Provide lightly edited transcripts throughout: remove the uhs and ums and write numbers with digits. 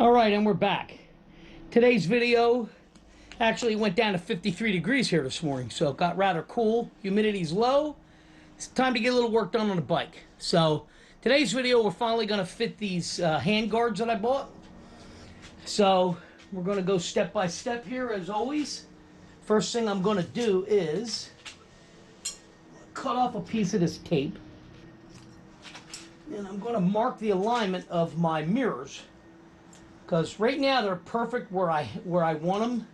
All right, and we're back. Today's video actually went down to 53 degrees here this morning, so it got rather cool. Humidity's low. It's time to get a little work done on the bike. So today's video, we're finally going to fit these hand guards that I bought. So we're going to go step by step here, as always. First thing I'm going to do is cut off a piece of this tape, and I'm going to mark the alignment of my mirrors, because right now they're perfect where I want them,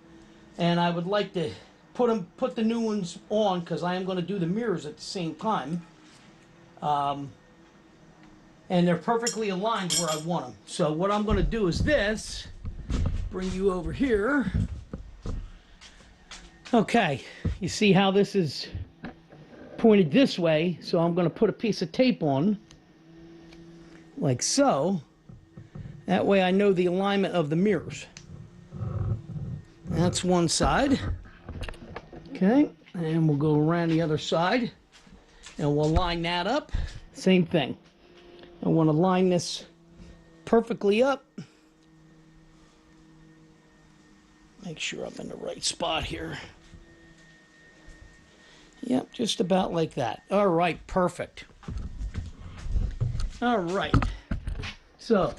and I would like to put the new ones on, because I am going to do the mirrors at the same time, and they're perfectly aligned where I want them. So what I'm going to do is this. Bring you over here. Okay, you see how this is pointed this way, so I'm going to put a piece of tape on like so. That way I know the alignment of the mirrors. That's one side. Okay, and we'll go around the other side and we'll line that up. Same thing. I want to line this perfectly up. Make sure I'm in the right spot here. Yep, just about like that. All right, perfect. All right. So,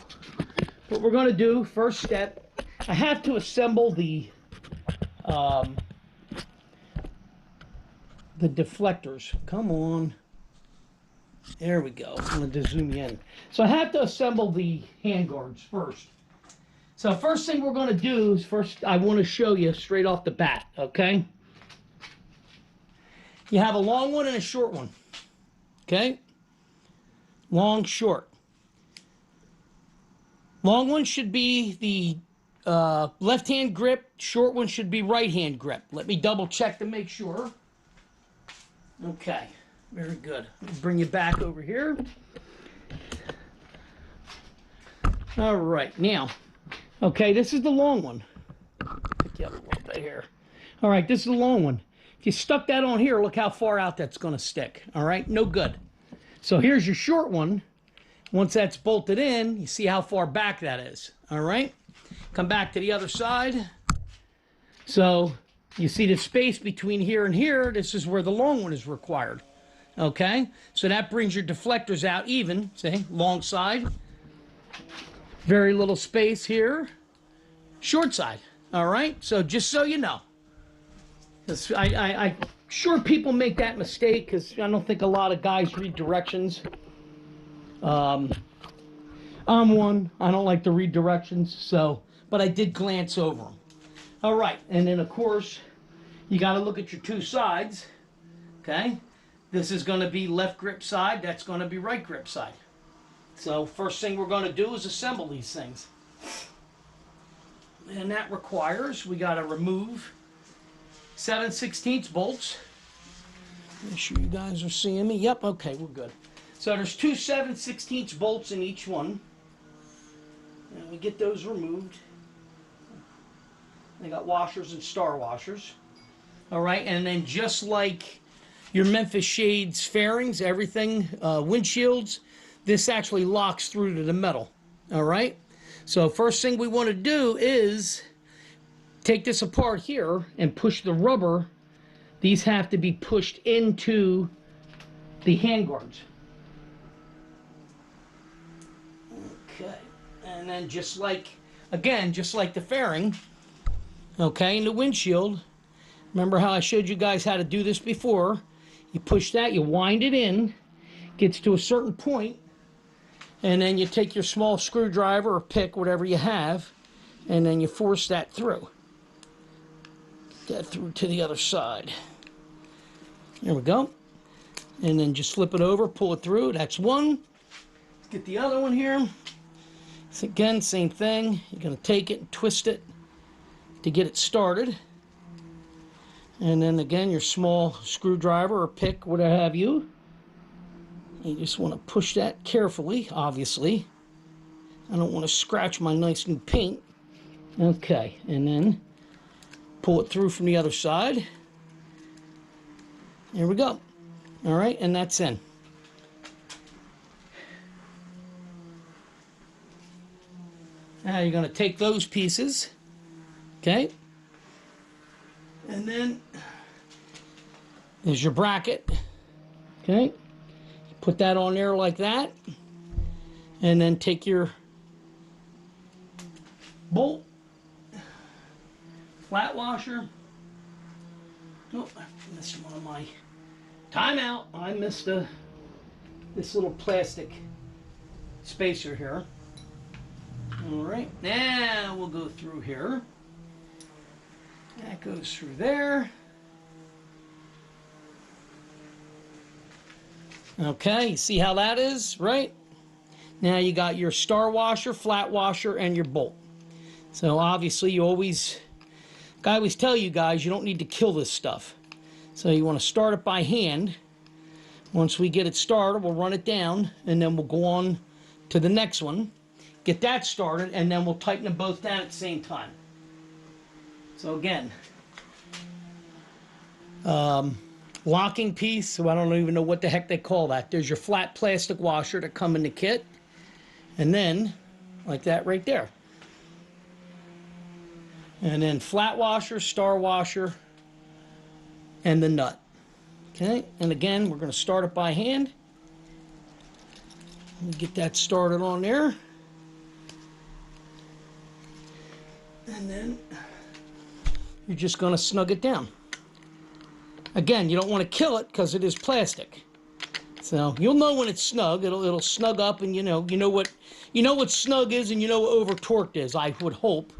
what we're going to do, first step, I have to assemble the deflectors. Come on. There we go. I'm going to zoom in. So I have to assemble the hand guards first. So first thing we're going to do is first I want to show you straight off the bat, okay? You have a long one and a short one, okay? Long, short. Long one should be the left-hand grip. Short one should be right-hand grip. Let me double check to make sure. Okay, very good. I'll bring you back over here. All right, now. Okay, this is the long one. Pick you up a little bit here. All right, this is the long one. If you stuck that on here, look how far out that's going to stick. All right, no good. So here's your short one. Once that's bolted in, you see how far back that is. All right, come back to the other side. So you see the space between here and here. This is where the long one is required. Okay, so that brings your deflectors out even. See, long side. Very little space here. Short side. All right. So just so you know, I sure people make that mistake, because I don't think a lot of guys read directions. I'm one. I don't like to read directions. So, but I did glance over them. All right. And then of course, you got to look at your two sides. Okay. This is going to be left grip side. That's going to be right grip side. So first thing we're going to do is assemble these things. And that requires, we got to remove 7/16 bolts. Make sure you guys are seeing me. Yep, okay, we're good. So there's two 7/16 bolts in each one. And we get those removed. They got washers and star washers. All right, and then just like your Memphis shades fairings, everything, windshields, this actually locks through to the metal. All right, so first thing we want to do is take this apart here and push the rubber. These have to be pushed into the handguards. Okay, and then just like, again, just like the fairing, okay, in the windshield, remember how I showed you guys how to do this before? You push that, you wind it in, gets to a certain point, and then you take your small screwdriver or pick, whatever you have, and then you force that through. Get that through to the other side. There we go. And then just flip it over, pull it through. That's one. Let's get the other one here. So again, same thing. You're going to take it and twist it to get it started. And then again, your small screwdriver or pick, whatever have you. You just want to push that carefully, obviously. I don't want to scratch my nice new paint. Okay, and then pull it through from the other side. There we go. All right, and that's in. Now you're going to take those pieces, okay, and then there's your bracket, okay, put that on there like that, and then take your bolt, flat washer. Oh, I missed one of my, timeout, I missed this little plastic spacer here. All right, now we'll go through here. That goes through there. Okay, see how that is, right? Now you got your star washer, flat washer, and your bolt. So obviously I always tell you guys, you don't need to kill this stuff. So you want to start it by hand. Once we get it started, we'll run it down, and then we'll go on to the next one. Get that started, and then we'll tighten them both down at the same time. So again, locking piece, so I don't even know what the heck they call that. There's your flat plastic washer that come in the kit. And then, like that right there. And then flat washer, star washer, and the nut. Okay, and again, we're going to start it by hand. Let me get that started on there. And then you're just going to snug it down. Again, you don't want to kill it because it is plastic. So you'll know when it's snug. It'll snug up, and you know what snug is, and you know what over torqued is, I would hope.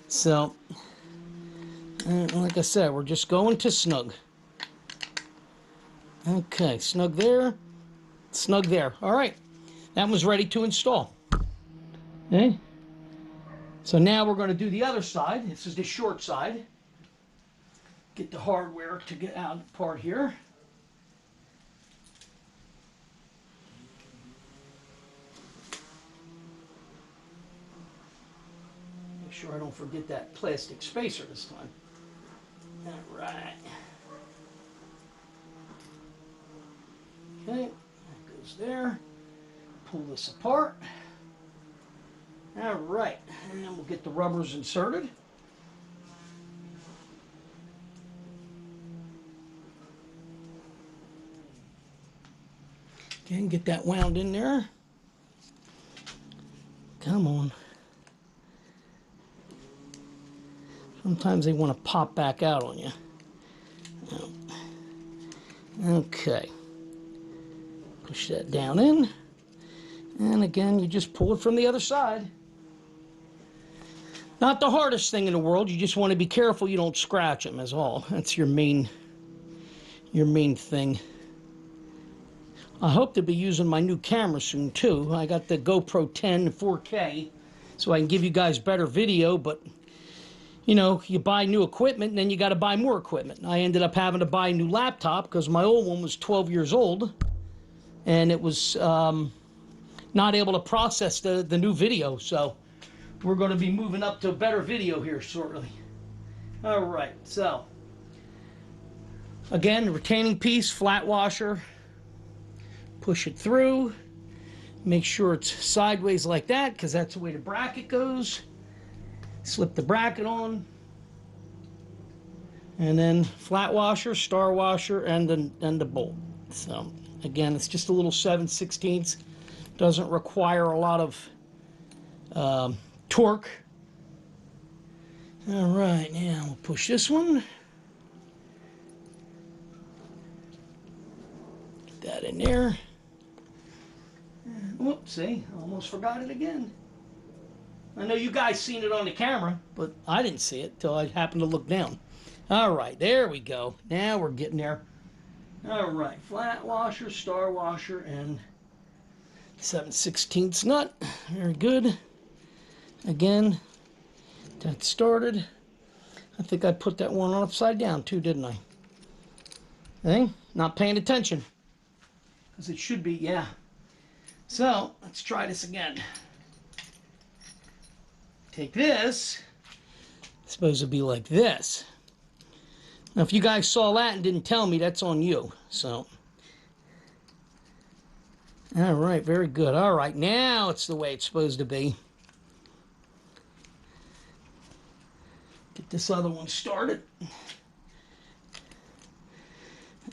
So like I said, we're just going to snug. Okay, snug there, snug there. All right, that one's ready to install. Okay. So now we're going to do the other side. This is the short side. Get the hardware to get out part here. Make sure I don't forget that plastic spacer this time. All right. Okay, that goes there. Pull this apart. All right, and we'll get the rubbers inserted. Okay, and get that wound in there. Come on. Sometimes they want to pop back out on you. Okay. Push that down in. And again, you just pull it from the other side. Not the hardest thing in the world. You just want to be careful you don't scratch them, is all. That's your main thing. I hope to be using my new camera soon too. I got the GoPro 10 4K, so I can give you guys better video, but you know, you buy new equipment and then you got to buy more equipment. I ended up having to buy a new laptop because my old one was 12 years old and it was not able to process the new video, so we're going to be moving up to a better video here shortly. All right, so again, retaining piece, flat washer, push it through, make sure it's sideways like that because that's the way the bracket goes. Slip the bracket on, and then flat washer, star washer, and the bolt. So again, it's just a little 7/16. Doesn't require a lot of torque. All right, now we'll push this one. Get that in there. Whoops, see, almost forgot it again. I know you guys seen it on the camera, but I didn't see it till I happened to look down. All right, there we go. Now we're getting there. All right, flat washer, star washer, and 7/16 nut. Very good. Again, that started. I think I put that one upside down too, didn't I? Hey, not paying attention. Because it should be, yeah. So, let's try this again. Take this, it's supposed to be like this. Now if you guys saw that and didn't tell me, that's on you. So, all right, very good. All right, now it's the way it's supposed to be. Get this other one started.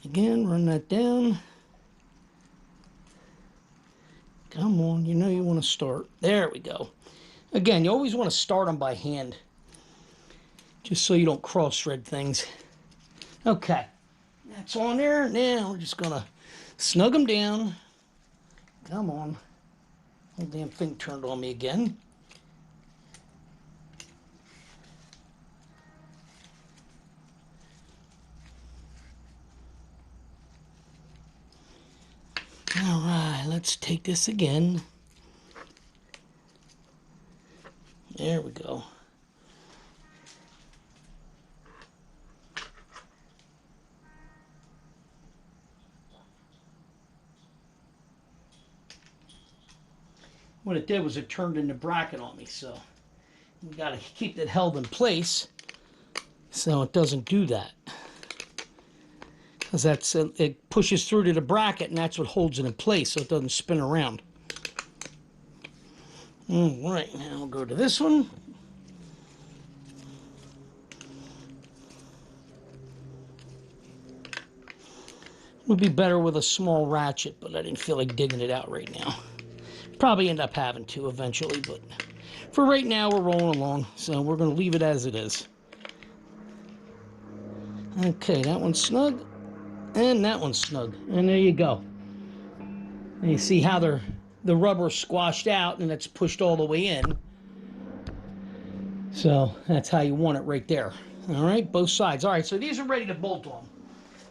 Again, run that down. Come on, you know you want to start. There we go. Again, you always want to start them by hand, just so you don't cross-thread things. Okay, that's on there. Now we're just going to snug them down. Come on. Whole damn thing turned on me again. All right, let's take this again. There we go. What it did was it turned into bracket on me, so you got to keep it held in place so it doesn't do that. Because that's it pushes through to the bracket, and that's what holds it in place so it doesn't spin around. All right, now we'll go to this one. Would be better with a small ratchet, but I didn't feel like digging it out right now. Probably end up having to eventually, but for right now we're rolling along, so we're going to leave it as it is. Okay, that one's snug, and that one's snug, and there you go. And you see how the rubber squashed out and it's pushed all the way in. So that's how you want it right there. All right, both sides. All right, so these are ready to bolt on.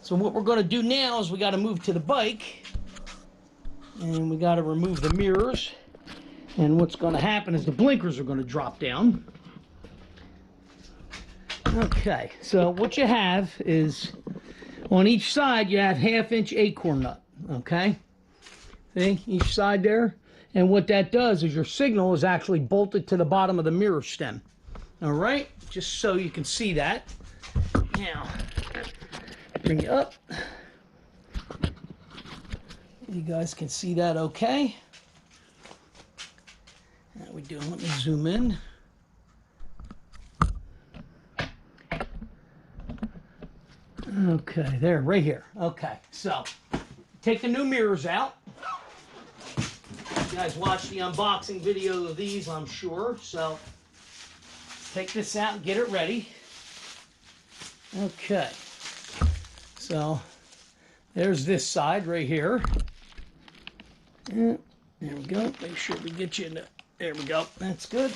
So what we're going to do now is we got to move to the bike, and we got to remove the mirrors. And what's going to happen is the blinkers are going to drop down. Okay, so what you have is on each side you have 1/2-inch acorn nut. Okay, see each side there, and what that does is your signal is actually bolted to the bottom of the mirror stem. All right, just so you can see that. Now, bring it up. You guys can see that okay. How we doing? Let me zoom in. Okay, there, right here. Okay, so take the new mirrors out. You guys watched the unboxing video of these, I'm sure. So take this out and get it ready. Okay, so there's this side right here. Yeah, there we go. Make sure we get you in the, there we go. That's good.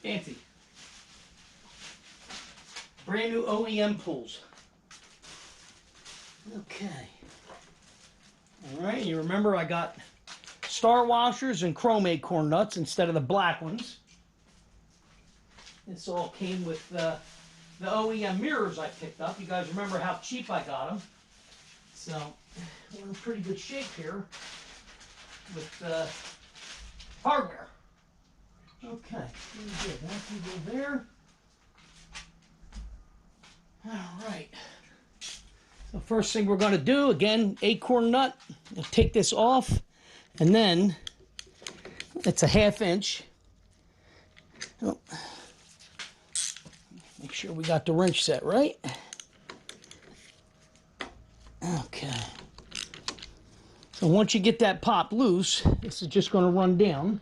Fancy. Brand new OEM pulls. Okay. All right, you remember I got star washers and chrome acorn nuts instead of the black ones. This all came with the OEM mirrors I picked up. You guys remember how cheap I got them. So we're in pretty good shape here with hardware. Okay, very good. That can go there. All right. So first thing we're going to do, again, acorn nut. We'll take this off, and then it's a 1/2-inch. Oh. Make sure we got the wrench set right. Okay. So once you get that pop loose, this is just going to run down.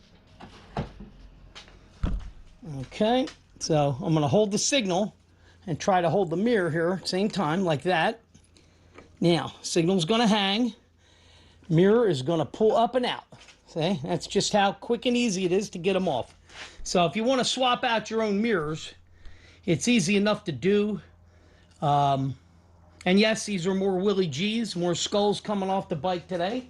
Okay. So I'm going to hold the signal and try to hold the mirror here at the same time, like that. Now, signal's going to hang. Mirror is going to pull up and out. See? That's just how quick and easy it is to get them off. So if you want to swap out your own mirrors, it's easy enough to do. And yes, these are more Willie G's, more skulls coming off the bike today.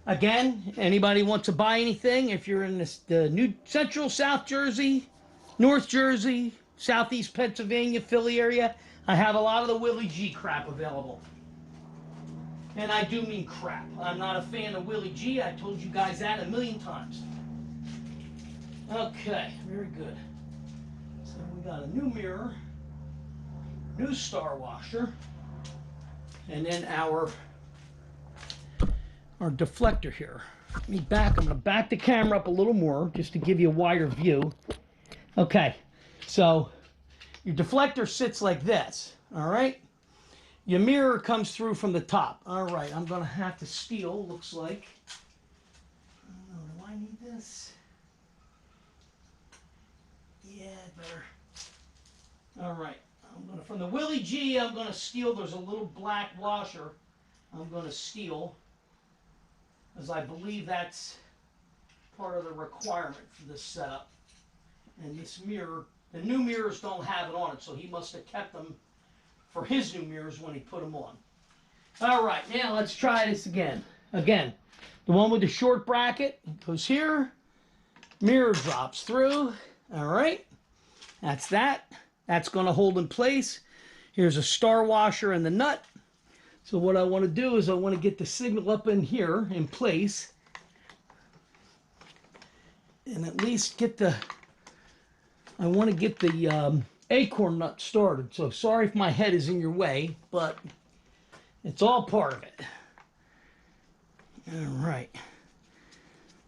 Again, anybody wants to buy anything, if you're in the New Central, South Jersey, North Jersey, Southeast Pennsylvania, Philly area, I have a lot of the Willie G crap available. And I do mean crap. I'm not a fan of Willie G. I told you guys that a million times. Okay, very good. So we got a new mirror, new star washer, and then our our deflector here. I'm going to back the camera up a little more just to give you a wider view. Okay, so your deflector sits like this, all right? Your mirror comes through from the top. All right, I'm going to have to steal, looks like. I don't know, do I need this? Yeah, better. All right, from the Willie G, I'm going to steal. There's a little black washer I'm going to steal, as I believe that's part of the requirement for this setup. And this mirror, the new mirrors don't have it on it, so he must have kept them for his new mirrors when he put them on. All right, now let's try this again. Again, the one with the short bracket goes here, mirror drops through. All right, that's that. That's going to hold in place. Here's a star washer and the nut. So what I want to do is I want to get the signal up in here in place and at least get the, I want to get the acorn nut started. So sorry if my head is in your way, but it's all part of it. All right.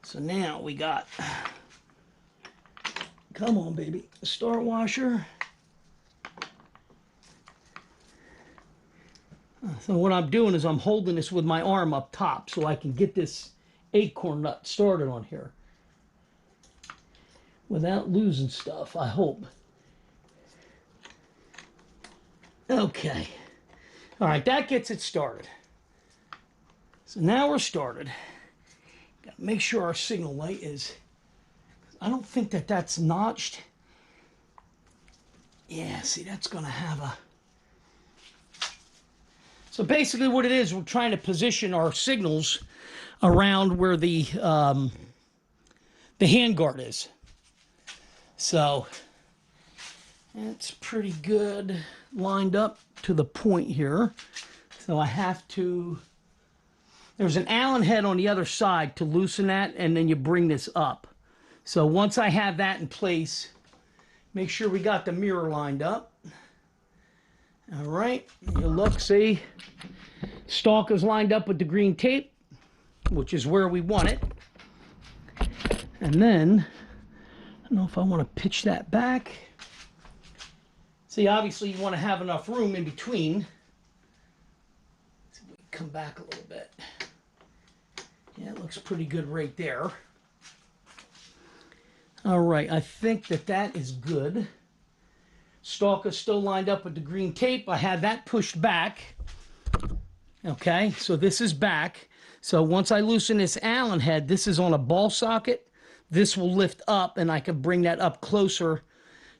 So now we got, come on baby, a star washer. So what I'm doing is I'm holding this with my arm up top so I can get this acorn nut started on here without losing stuff, I hope. Okay. All right, that gets it started. So now we're started. Got to make sure our signal light is, I don't think that that's notched. Yeah, see, that's going to have a, so basically what it is, we're trying to position our signals around where the handguard is. So it's pretty good lined up to the point here. So I have to, there's an Allen head on the other side to loosen that, and then you bring this up. So once I have that in place, make sure we got the mirror lined up. All right, you look, see, stalk is lined up with the green tape, which is where we want it. And then, I don't know if I want to pitch that back. See, obviously you want to have enough room in between. So we can come back a little bit. Yeah, it looks pretty good right there. All right, I think that that is good. Stalk is still lined up with the green tape. I had that pushed back. Okay, so this is back. So once I loosen this Allen head, this is on a ball socket. This will lift up and I can bring that up closer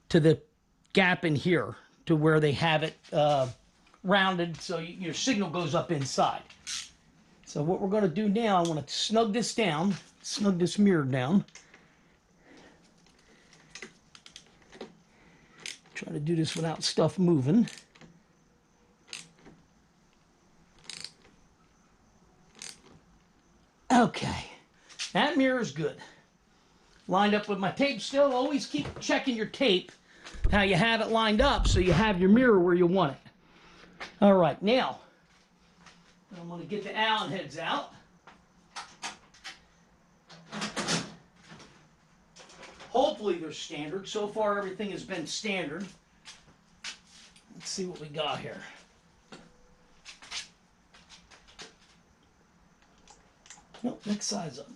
to the gap in here to where they have it rounded so your signal goes up inside. So what we're going to do now, I want to snug this down, snug this mirror down. Try to do this without stuff moving. Okay, that mirror is good. Lined up with my tape still. Always keep checking your tape, how you have it lined up so you have your mirror where you want it. All right, now, I'm going to get the Allen heads out. Hopefully they're standard. So far everything has been standard. Let's see what we got here. Nope, next size up.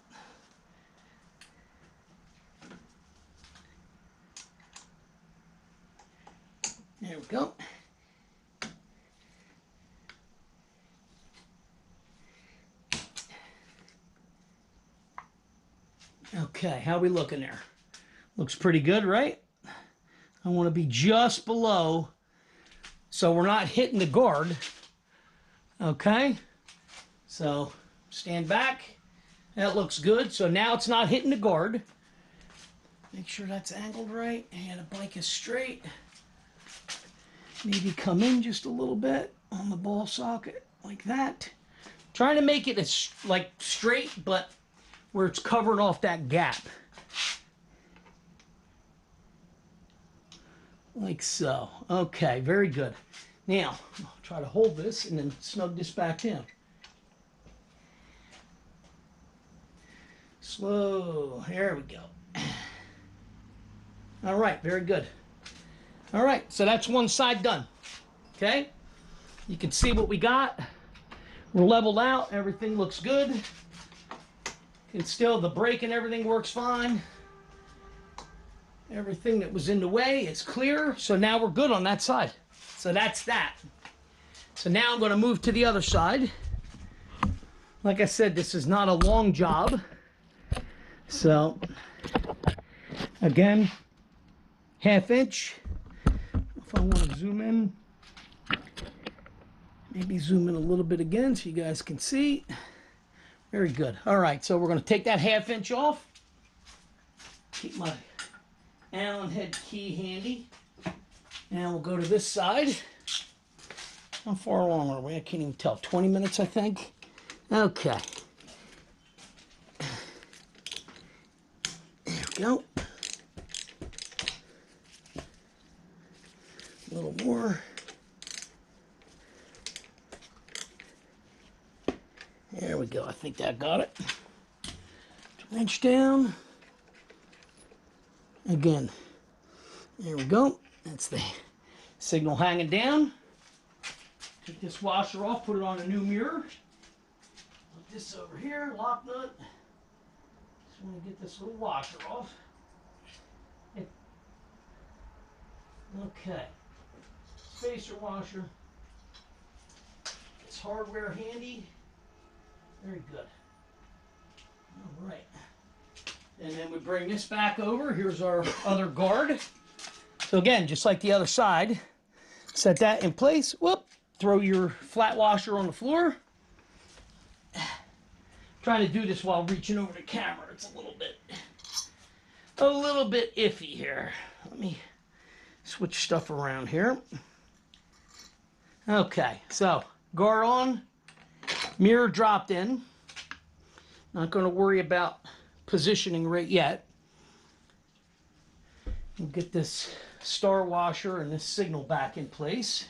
There we go. Okay, how are we looking there? Looks pretty good, right? I want to be just below so we're not hitting the guard. Okay, so stand back. That looks good. So now it's not hitting the guard. Make sure that's angled right and the bike is straight. Maybe come in just a little bit on the ball socket like that. Trying to make it as like straight, but where it's covering off that gap. Like so. Okay, very good. Now, I'll try to hold this and then snug this back in. Slow. There we go. All right, very good. All right, so that's one side done. Okay? You can see what we got. We're leveled out. Everything looks good. And still, the brake and everything works fine. Everything that was in the way is clear. So now we're good on that side. So that's that. So now I'm going to move to the other side. Like I said, this is not a long job. So, again, 1/2 inch. If I want to zoom in, maybe zoom in a little bit again so you guys can see. Very good. All right, so we're going to take that 1/2 inch off. Keep my Allen head key handy. And we'll go to this side. How far along are we? I can't even tell. 20 minutes, I think. Okay. There we go. A little more. There we go. I think that got it. Wrench down. Again. There we go. That's the signal hanging down. Take this washer off, put it on a new mirror. Put this over here, lock nut. Just want to get this little washer off. Okay. Spacer washer. It's hardware handy. Very good. All right. And then we bring this back over. Here's our other guard. So again, just like the other side, set that in place. Whoop. Throw your flat washer on the floor. Trying to do this while reaching over the camera. It's a little bit iffy here. Let me switch stuff around here. Okay, so guard on, mirror dropped in. Not going to worry about positioning right yet. We'll get this star washer and this signal back in place.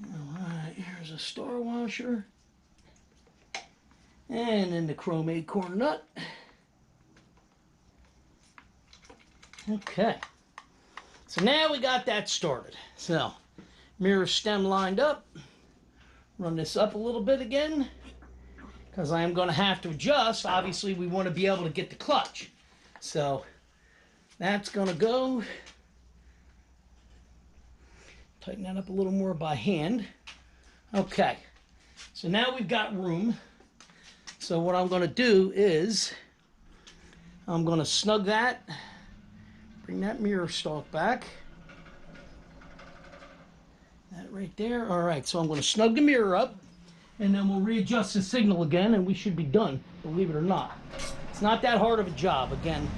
Alright, here's a star washer. And then the chrome acorn nut. Okay. So now we got that started. So, mirror stem lined up. Run this up a little bit again, because I am going to have to adjust. Obviously, we want to be able to get the clutch. So, that's going to go. Tighten that up a little more by hand. Okay. So now we've got room. So what I'm going to do is, I'm going to snug that. Bring that mirror stalk back. That right there. All right, so I'm going to snug the mirror up, and then we'll readjust the signal again, and we should be done, believe it or not. It's not that hard of a job, again.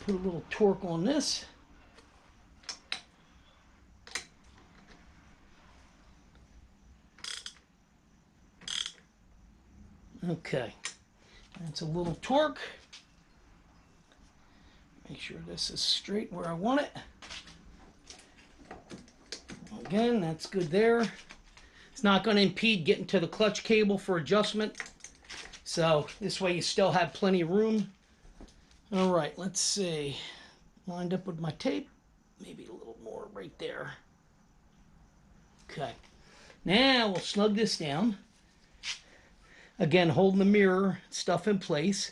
Put a little torque on this. Okay, that's a little torque. Make sure this is straight where I want it. Again, that's good there. It's not going to impede getting to the clutch cable for adjustment. So this way you still have plenty of room. All right, let's see. Lined up with my tape. Maybe a little more right there. Okay. Now we'll snug this down. Again, holding the mirror stuff in place.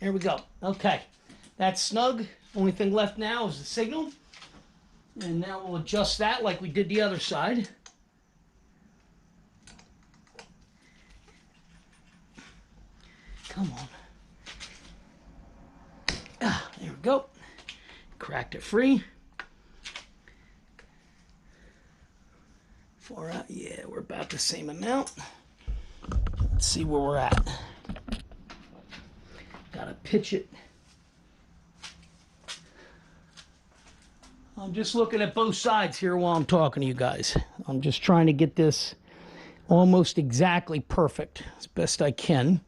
There we go. Okay. That's snug. Only thing left now is the signal. And now we'll adjust that like we did the other side. Come on. Ah, there we go. Cracked it free. Far out, yeah, we're about the same amount. Let's see where we're at. Gotta pitch it. I'm just looking at both sides here while I'm talking to you guys. I'm just trying to get this almost exactly perfect as best I can.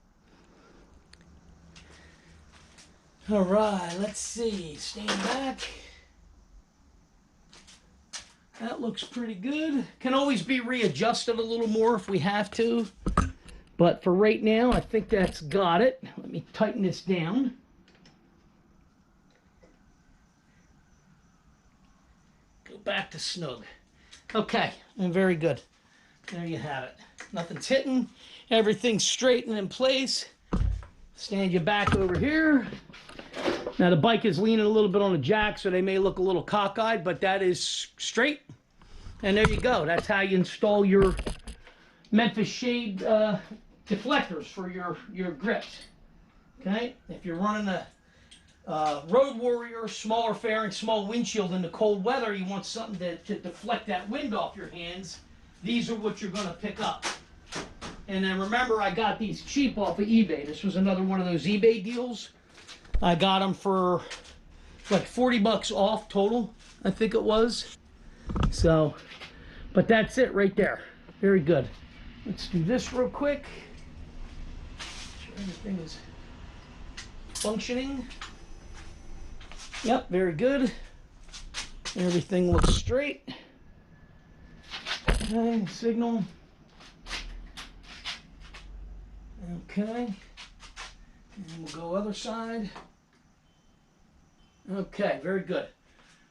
All right, let's see. Stand back. That looks pretty good. Can always be readjusted a little more if we have to. But for right now, I think that's got it. Let me tighten this down. Go back to snug. Okay, and very good. There you have it. Nothing's hitting. Everything's straight and in place. Stand you back over here. Now the bike is leaning a little bit on the jack, so they may look a little cockeyed, but that is straight. And there you go. That's how you install your Memphis shade deflectors for your grips. Okay? If you're running a Road Warrior, smaller fairing, small windshield in the cold weather, you want something to deflect that wind off your hands, these are what you're going to pick up. And then remember, I got these cheap off of eBay. This was another one of those eBay deals. I got them for like 40 bucks off total, I think it was. So, but that's it right there. Very good. Let's do this real quick. Make sure everything is functioning. Yep, very good. Everything looks straight. Okay, signal. Okay. And we'll go other side. Okay, very good.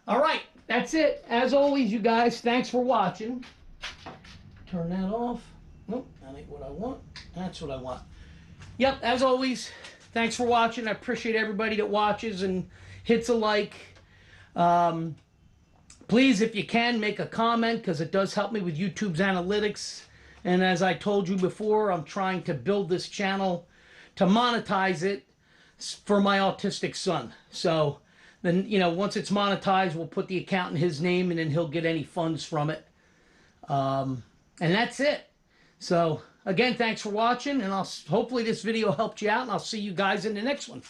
All right, that's it. As always, you guys, thanks for watching. Turn that off. Nope, that ain't what I want. That's what I want. Yep, as always, thanks for watching. I appreciate everybody that watches and hits a like. Please, if you can, make a comment because it does help me with YouTube's analytics. And as I told you before, I'm trying to build this channel to monetize it for my autistic son. So then, you know, once it's monetized, we'll put the account in his name and then he'll get any funds from it. And that's it. So again, thanks for watching, and hopefully this video helped you out, and I'll see you guys in the next one.